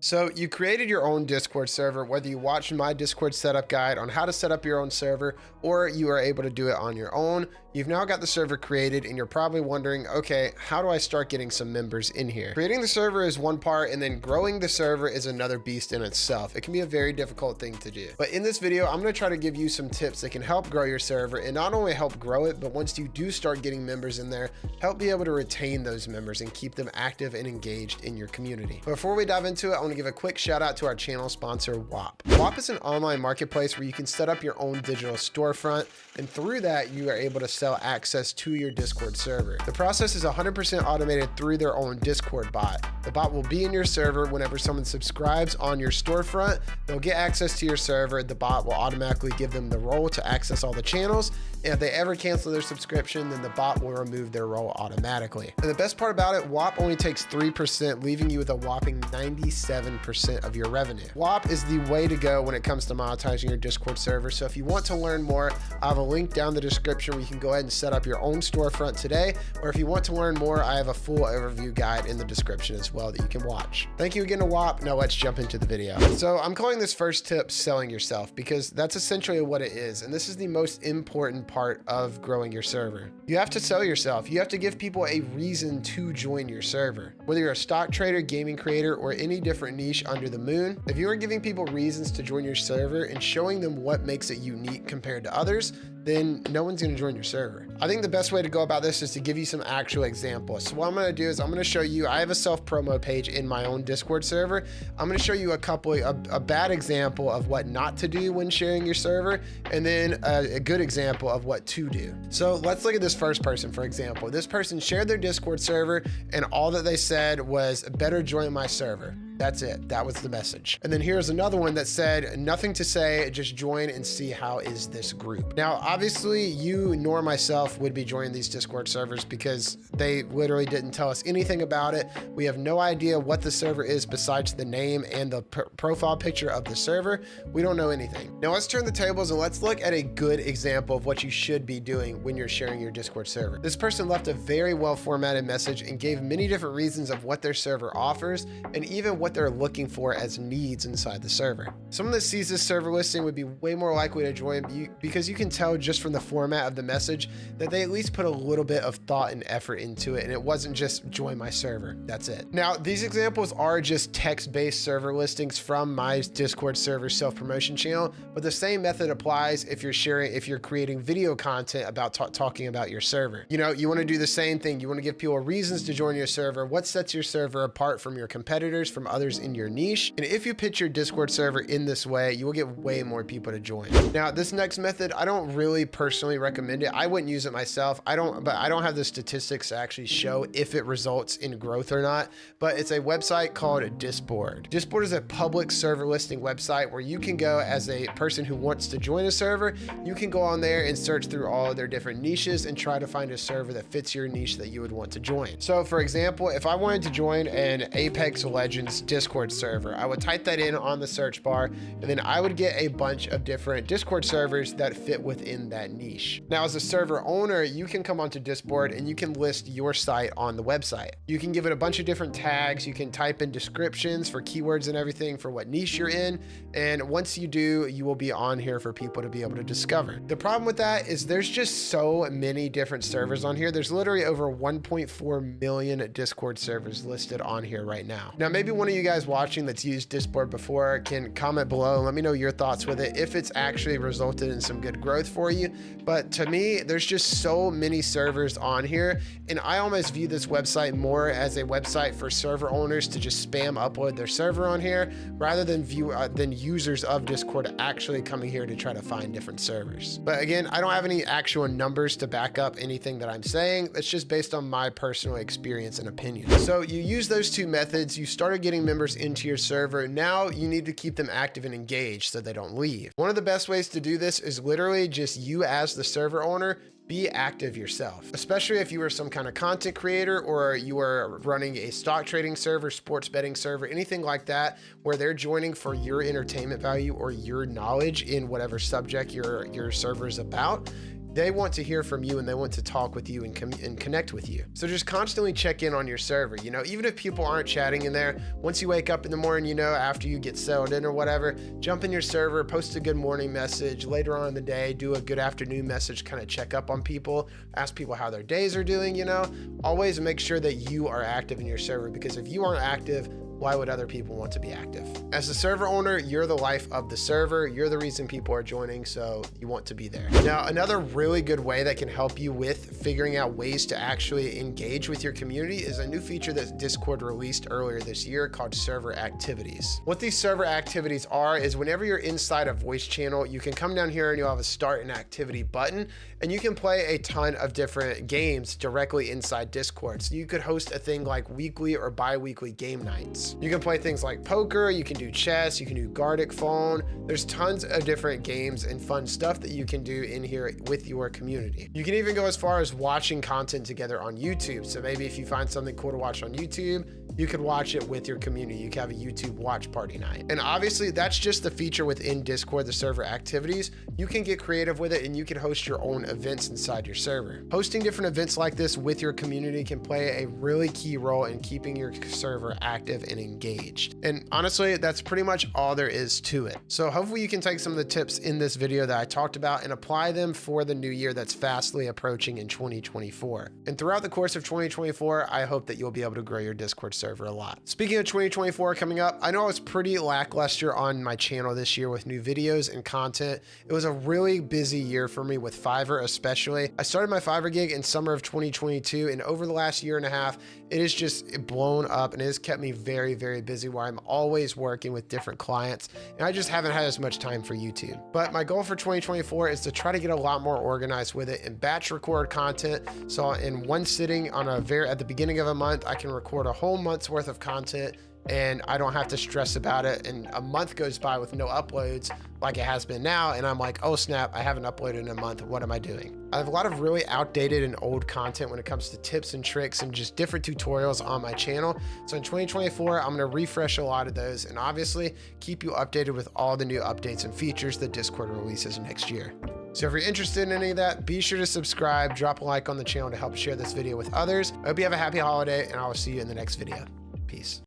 So you created your own Discord server, whether you watched my Discord setup guide on how to set up your own server, or you are able to do it on your own. You've now got the server created and you're probably wondering, okay, how do I start getting some members in here? Creating the server is one part, and then growing the server is another beast in itself. It can be a very difficult thing to do. But in this video, I'm gonna try to give you some tips that can help grow your server, and not only help grow it, but once you do start getting members in there, help be able to retain those members and keep them active and engaged in your community. Before we dive into it, I want to give a quick shout out to our channel sponsor, Whop. Whop is an online marketplace where you can set up your own digital storefront, and through that, you are able to sell access to your Discord server. The process is 100% automated through their own Discord bot. The bot will be in your server whenever someone subscribes on your storefront. They'll get access to your server. The bot will automatically give them the role to access all the channels. And if they ever cancel their subscription, then the bot will remove their role automatically. And the best part about it, Whop only takes 3%, leaving you with a whopping 97% of your revenue. Whop is the way to go when it comes to monetizing your Discord server. So if you want to learn more, I have a link down in the description where you can go ahead and set up your own storefront today. Or if you want to learn more, I have a full overview guide in the description as well that you can watch. Thank you again to Whop. Now let's jump into the video. So I'm calling this first tip selling yourself, because that's essentially what it is. And this is the most important part of growing your server. You have to sell yourself. You have to give people a reason to join your server. Whether you're a stock trader, gaming creator, or any different niche under the moon, if you are giving people reasons to join your server and showing them what makes it unique compared to others, then no one's going to join your server. I think the best way to go about this is to give you some actual examples. So what I'm going to do is I'm going to show you, I have a self promo page in my own Discord server. I'm going to show you a bad example of what not to do when sharing your server, and then a good example of what to do. So let's look at this first person, for example. This person shared their Discord server, and all that they said was, better join my server. That's it. That was the message. And then here's another one that said, nothing to say, just join and see how is this group. Now, obviously you nor myself would be joining these Discord servers because they literally didn't tell us anything about it. We have no idea what the server is besides the name and the profile picture of the server. We don't know anything. Now let's turn the tables and let's look at a good example of what you should be doing when you're sharing your Discord server. This person left a very well formatted message and gave many different reasons of what their server offers and even what they're looking for as needs inside the server. Someone that sees this server listing would be way more likely to join because you can tell just from the format of the message that they at least put a little bit of thought and effort into it, and it wasn't just join my server. That's it. Now, these examples are just text-based server listings from my Discord server self-promotion channel, but the same method applies if you're creating video content about talking about your server. You know, you want to do the same thing. You want to give people reasons to join your server. What sets your server apart from your competitors, from others in your niche? And if you pitch your Discord server in this way, you will get way more people to join. Now, this next method, I don't really personally recommend it. I wouldn't use it myself. But I don't have the statistics to actually show if it results in growth or not, but it's a website called Discord. Discord is a public server listing website where you can go as a person who wants to join a server. You can go on there and search through all of their different niches and try to find a server that fits your niche that you would want to join. So for example, if I wanted to join an Apex Legends Discord server, I would type that in on the search bar, and then I would get a bunch of different Discord servers that fit within that niche. Now, as a server owner, you can come onto Discord and you can list your site on the website. You can give it a bunch of different tags. You can type in descriptions for keywords and everything for what niche you're in. And once you do, you will be on here for people to be able to discover. The problem with that is there's just so many different servers on here. There's literally over 1.4 million Discord servers listed on here right now. Now, maybe one of you guys watching that's used Discord before can comment below and let me know your thoughts with it, if it's actually resulted in some good growth for you. But to me, there's just so many servers on here, and I almost view this website more as a website for server owners to just spam upload their server on here, rather than users of Discord actually coming here to try to find different servers. But again, I don't have any actual numbers to back up anything that I'm saying. It's just based on my personal experience and opinion. So you use those two methods, you started getting members into your server. Now you need to keep them active and engaged so they don't leave. One of the best ways to do this is literally just you as the server owner. Be active yourself, especially if you are some kind of content creator or you are running a stock trading server, sports betting server, anything like that, where they're joining for your entertainment value or your knowledge in whatever subject your server is about. They want to hear from you and they want to talk with you and connect with you. So just constantly check in on your server. You know, even if people aren't chatting in there, once you wake up in the morning, you know, after you get settled in or whatever, jump in your server, post a good morning message. Later on in the day, do a good afternoon message, kind of check up on people, ask people how their days are doing, you know. Always make sure that you are active in your server, because if you aren't active, why would other people want to be active? As the server owner, you're the life of the server. You're the reason people are joining, so you want to be there. Now, another really good way that can help you with figuring out ways to actually engage with your community is a new feature that Discord released earlier this year called server activities. What these server activities are is whenever you're inside a voice channel, you can come down here and you'll have a start an activity button, and you can play a ton of different games directly inside Discord. So you could host a thing like weekly or bi-weekly game nights. You can play things like poker, you can do chess, you can do Gartic Phone. There's tons of different games and fun stuff that you can do in here with your community. You can even go as far as watching content together on YouTube. So maybe if you find something cool to watch on YouTube, you could watch it with your community. You could have a YouTube watch party night. And obviously that's just the feature within Discord, the server activities. You can get creative with it and you can host your own events inside your server. Hosting different events like this with your community can play a really key role in keeping your server active and engaged. And honestly, that's pretty much all there is to it. So hopefully you can take some of the tips in this video that I talked about and apply them for the new year that's fastly approaching in 2024. And throughout the course of 2024, I hope that you'll be able to grow your Discord server a lot. Speaking of 2024 coming up, I know I was pretty lackluster on my channel this year with new videos and content. It was a really busy year for me with Fiverr especially. I started my Fiverr gig in summer of 2022, and over the last year and a half, it has just blown up and it has kept me very, very busy, where I'm always working with different clients and I just haven't had as much time for YouTube. But my goal for 2024 is to try to get a lot more organized with it and batch record content. So in one sitting at the beginning of a month, I can record a whole month's worth of content and I don't have to stress about it. And a month goes by with no uploads like it has been now. And I'm like, oh snap, I haven't uploaded in a month. What am I doing? I have a lot of really outdated and old content when it comes to tips and tricks and just different tutorials on my channel. So in 2024, I'm going to refresh a lot of those and obviously keep you updated with all the new updates and features that Discord releases next year. So if you're interested in any of that, be sure to subscribe, drop a like on the channel to help share this video with others. I hope you have a happy holiday and I will see you in the next video. Peace.